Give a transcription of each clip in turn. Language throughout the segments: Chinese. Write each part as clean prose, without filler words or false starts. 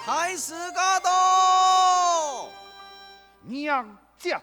太师驾到！娘将。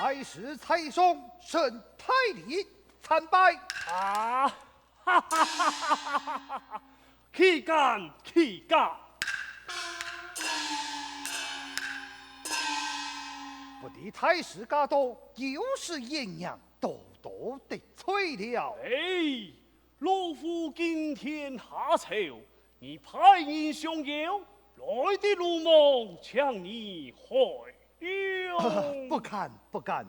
太师蔡松审太礼参拜。啊！哈哈哈哈哈哈！岂敢岂敢！不敌太师驾到，又是艳阳多多得罪了。哎，老夫今天下朝，你派英雄友来的鲁莽，将你害了。不敢不敢，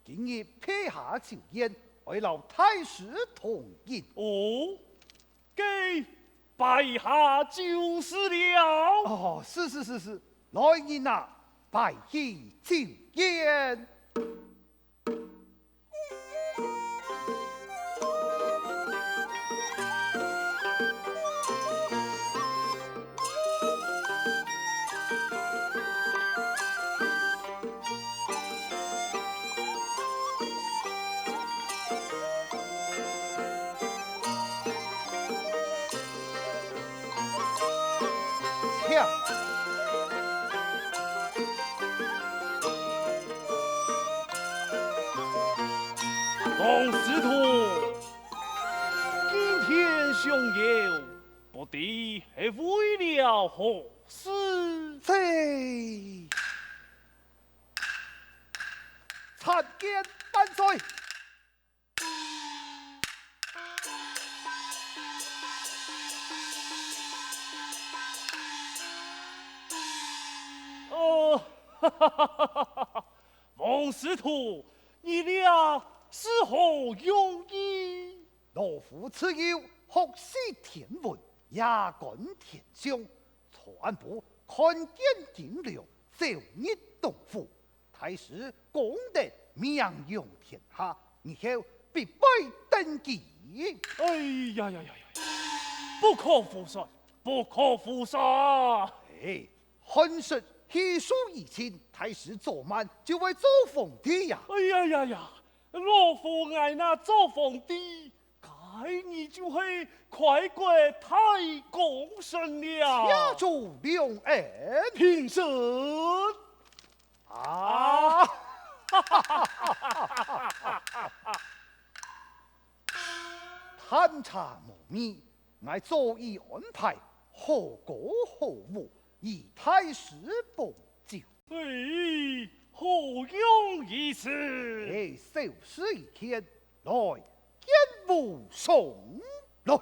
今日撇下酒宴，为了太师同饮。哦，给拜下就是了。哦，是，来人呐，拜祭酒宴。跳。王司徒，今天相友，不敌是为了何事？这参见万岁。哦，哈哈哈哈哈哈！王司徒，你俩是何用意？老夫此友学习天文，牙根天象，传播看见金流，造诣洞府。太师功德名扬天下，以后必备登基。哎呀，不可复算，不可复算！哎，汉室喜书已亲，太师昨晚就会做皇帝呀。哎呀，老夫爱那做皇帝，该你就会快过太公神了。家主两恩，平身啊！探查无密，我早已安排，何歌何舞，以太师补救。哎，何用意思？哎，小事一天，来见武松来。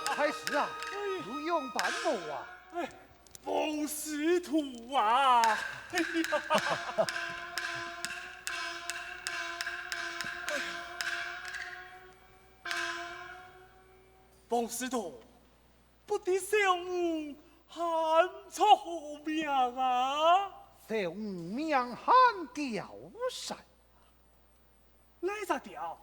太师啊，有用办无啊？哎，冯师徒啊！哎呀！冯师徒，不敌小五喊出名啊！小五名喊吊山，哪只调？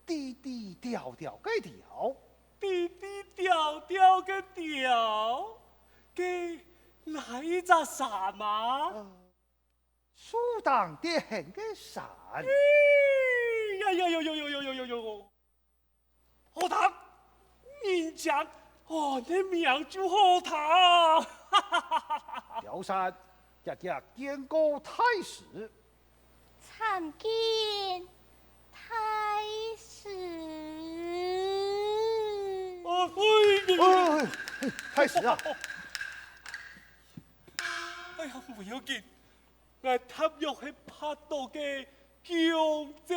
低低调调个调，低低调调个调，给哪一只山嘛？树当点个山。哎呀！好谈，人讲哦，你名就好谈。吊山，日日见过太师。参见太师。太师啊！哎呀，不要紧，我踏入去拍到嘅姜酒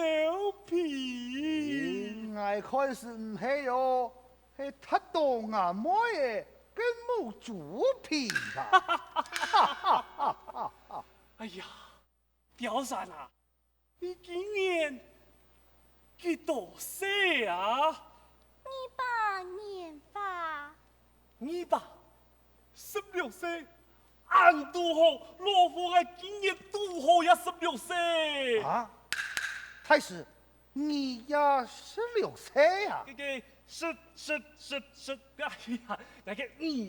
皮。我看是唔系哟，系踢到牙妹嘅跟冇猪皮吧？哎呀，刁山啊，你今年几多岁啊？你把年法216岁。俺都好，老夫我今年都好也16岁。啊，太师，你也16岁啊？这个是，哎呀，那个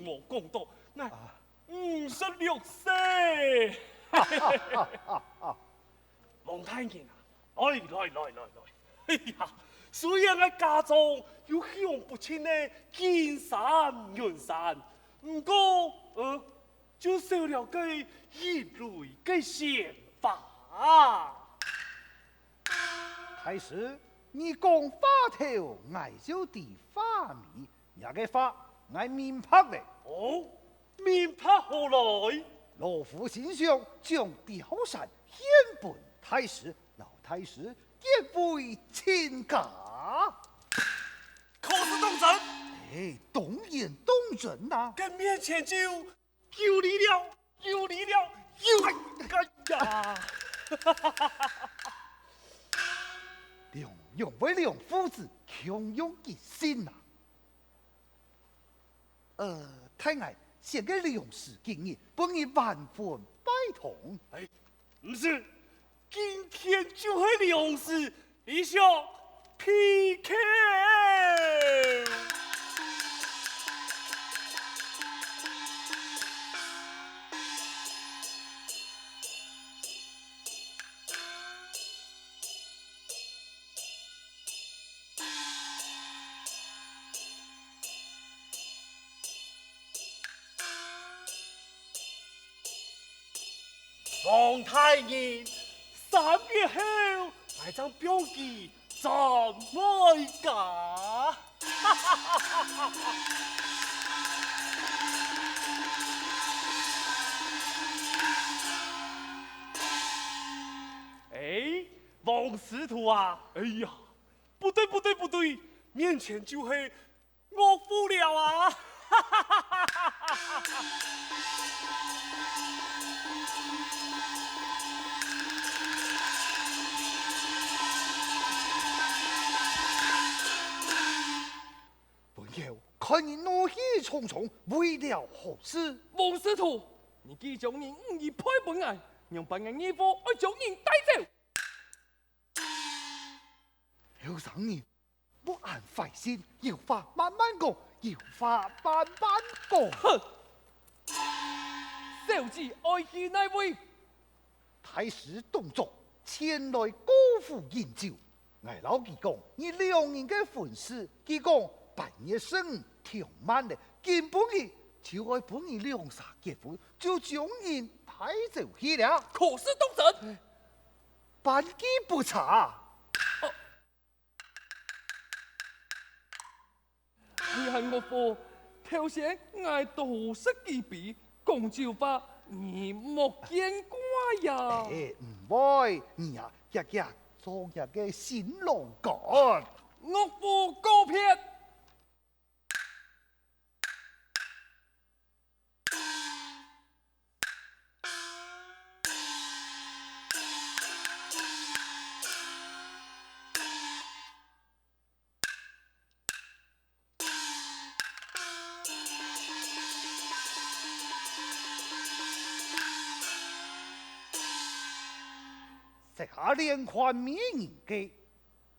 我讲到，那56岁。王太监啊，来，哎呀，虽然我家中有享不尽的金山银山，不过就少了个一类个宪法。太师，你讲法头，我就地法米，也个法我明白嘞。哦，明白何来？老夫心想将吊山献本太师，老太师结为亲家。可是当真？哎，动言动人呐、跟面前就有理了，哎呀！两位两父子强勇一心呐、太爱献给梁氏经验，帮你万分拜同。哎，不是，今天就是两事，你想 PK。王太爷3月後，來張標記真愛家。哎，王師徒啊，哎呀，不對，面前就係我夫了啊！看你怒气冲冲，为了何事？王师徒，你既将你五义派本案，让本案义父爱将人带走。刘上人，不按坏心，有话慢慢讲，有话慢慢讲。哼！小子爱去哪位？太师动作前来高呼饮酒，我老弟讲，你两人的婚事，他讲半夜生挺慢的，根本的就爱帮你两煞结婚，就将人带走去了。可是东神，半计不查。你恨我父，头先爱多识几笔，讲招法你莫见怪呀。唔會，你呀日日做日嘅新郎官。岳父告撇。设下连环灭人计，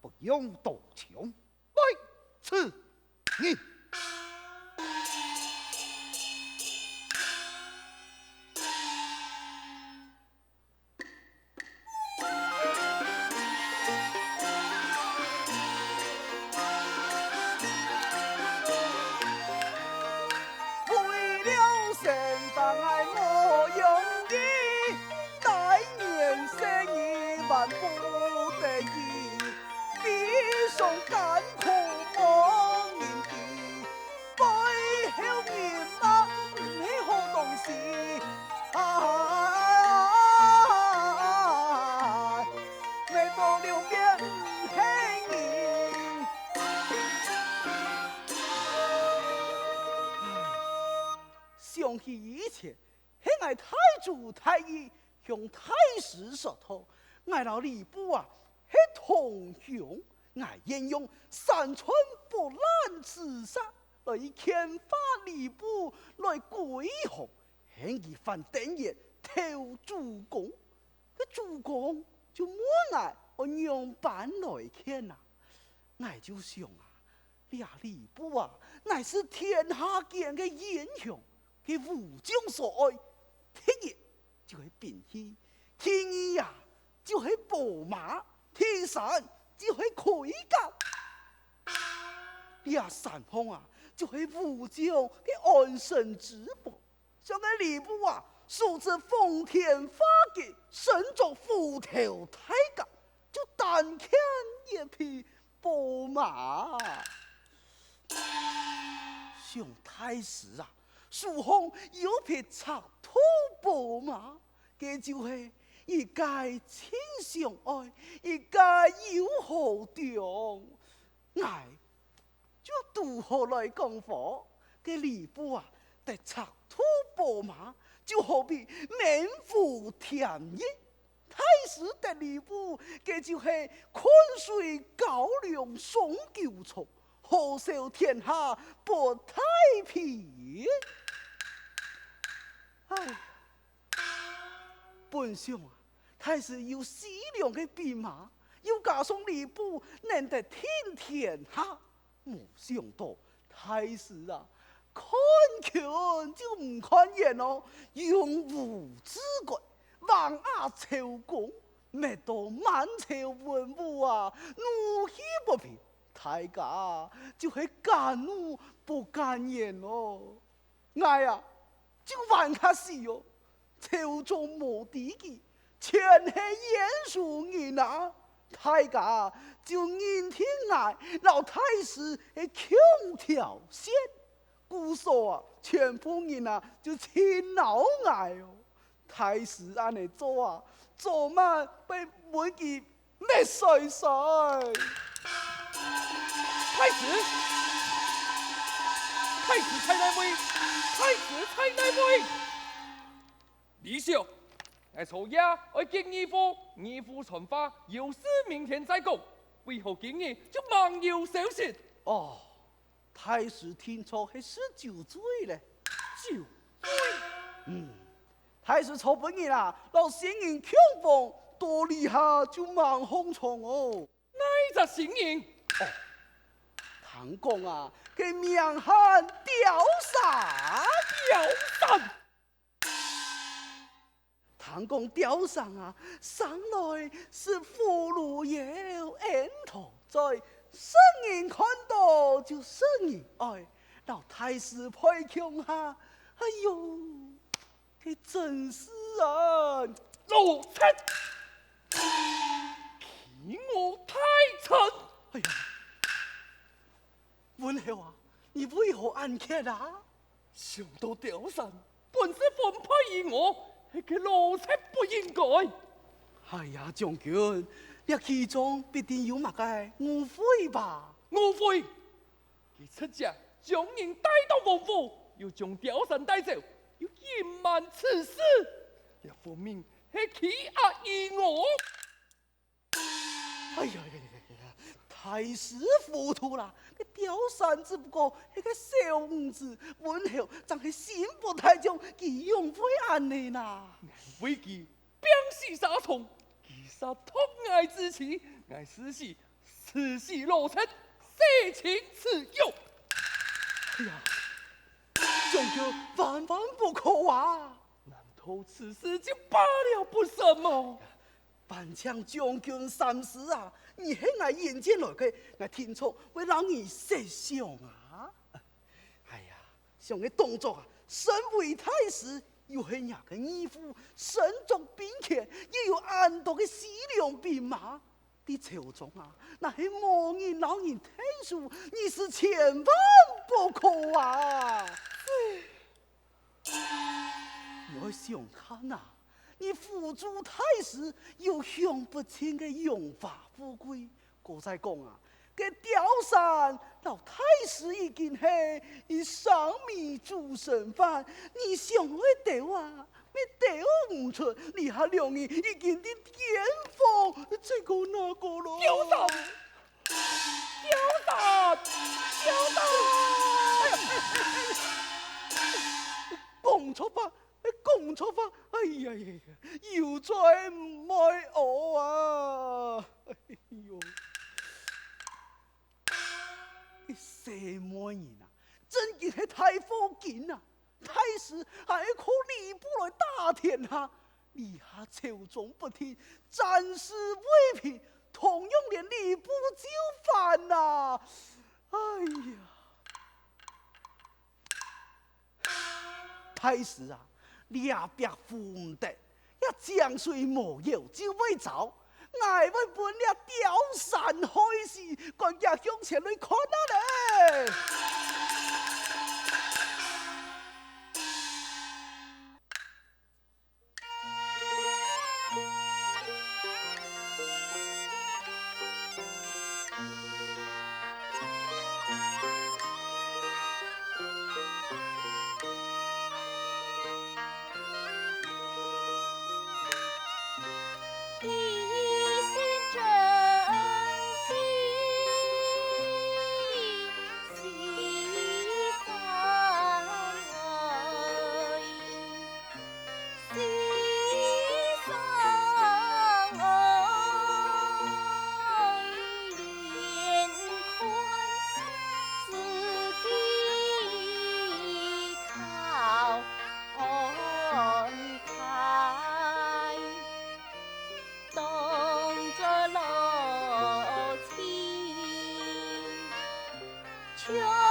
不用多穷，为此人。为了生当爱我用的，待年生意万不得已，必送甘苦莫人地，背后人马没好东西，没到了边黑你。想起以前，迄爱太祖太医向太师说托，爱老礼部啊，迄同乡，爱应用山川不烂之杀来遣发礼部来归降，向伊犯等爷投主公，这主公就莫爱我娘办来遣呐，爱就想啊，俩礼部啊，乃是天下间的英雄。佢武将所爱，铁爷就係便衣，天衣呀就係寶馬，天神就係盔甲。呢三方啊，就係武將嘅安身之寶。像個禮部啊，素質奉天花嘅，身着虎頭太甲，就單看一匹寶馬。像太師啊！樹紅有匹赤兔寶馬，佢就係一介親相愛，一介友好中。愛就如何來講法？嘅禮部啊，得赤兔寶馬，就好比名副天意。太師得禮部，佢就係昆水高粱送九重，好笑天下不太平。唉，本相啊，太是有善良的兵馬，又加上禮部能得天下，冇想到太是啊，看拳就唔看人哦，用武之貴，橫壓朝貢，咩到滿朝文武啊，怒氣不平，大家就係敢怒不敢言哦，愛啊！就玩卡死哦，朝中無敵嘅，全係嚴肅人啊！大家就認聽愛，老太師係強條線，故所啊，全部人啊就親老愛哦。太師安尼做啊，做乜被每佢咩碎碎？太子，太子猜哪位？太子猜哪位？李秀，我曹爷我见义父，义父传话，有事明天再讲。为何今日就忙有消息？哦，太師聽錯係19歲咧。酒醉。太師錯本人啊，老仙人強風多厲下就忙紅蟲哦。哪一隻仙人？唐公啊，佢名喊刁山。刁山。唐公刁山啊，上來是俘虜有恩頭在，生人看到就生人愛，老太師配強下，哎呦，佢真是啊，老七，欺我太陳。哎呀！文豪啊，你為何安劇啊？想到刁山本是分配於我，係佢老七不應該。哎呀，將軍，你其中必定有乜嘅誤會吧？誤會，佢出家將人帶到王府，要將刁山帶走，要隱瞞此事，一方面係欺壓於我。哎呀呀呀呀！太師糊塗啦！個刁山只不過係個小五子，文豪真係心不太重，佢用會安尼啦。為佢兵士殺從，其杀痛爱之妻，爱死时死死落成，色情自由。哎呀，将军万万不可啊！难道此事就罢了不成吗？万将将军三思啊！你喺我眼前来嘅，我听错会让你设想啊！哎呀，像个动作啊，身为太师，又系人嘅义父，身作兵权，又有安多嘅西凉兵马，啲朝中啊，那系莫人老人听说，你是千万不可啊！你要想看呐、你辅助太师有享不尽的荣华富贵，我再讲啊，嘅吊山老太师已经係以上米煮剩饭，你想去掉啊？你掉唔出，你下两年已经啲巅峰，这个那个咯。吊山，吊山，吊山！讲错吧，讲错吧！哎呀呀呀，又再唔爱我啊！哎呦，什么人啊？真嘅係太科見啊！太師係靠吏部來打天下，離下朝中不聽，暫時威平，同樣連吏部就犯啊！哎呀！太师啊，两边扶唔得，一江水无有就会走，挨为本了吊山开始，个日向前来看啊嘞！秋。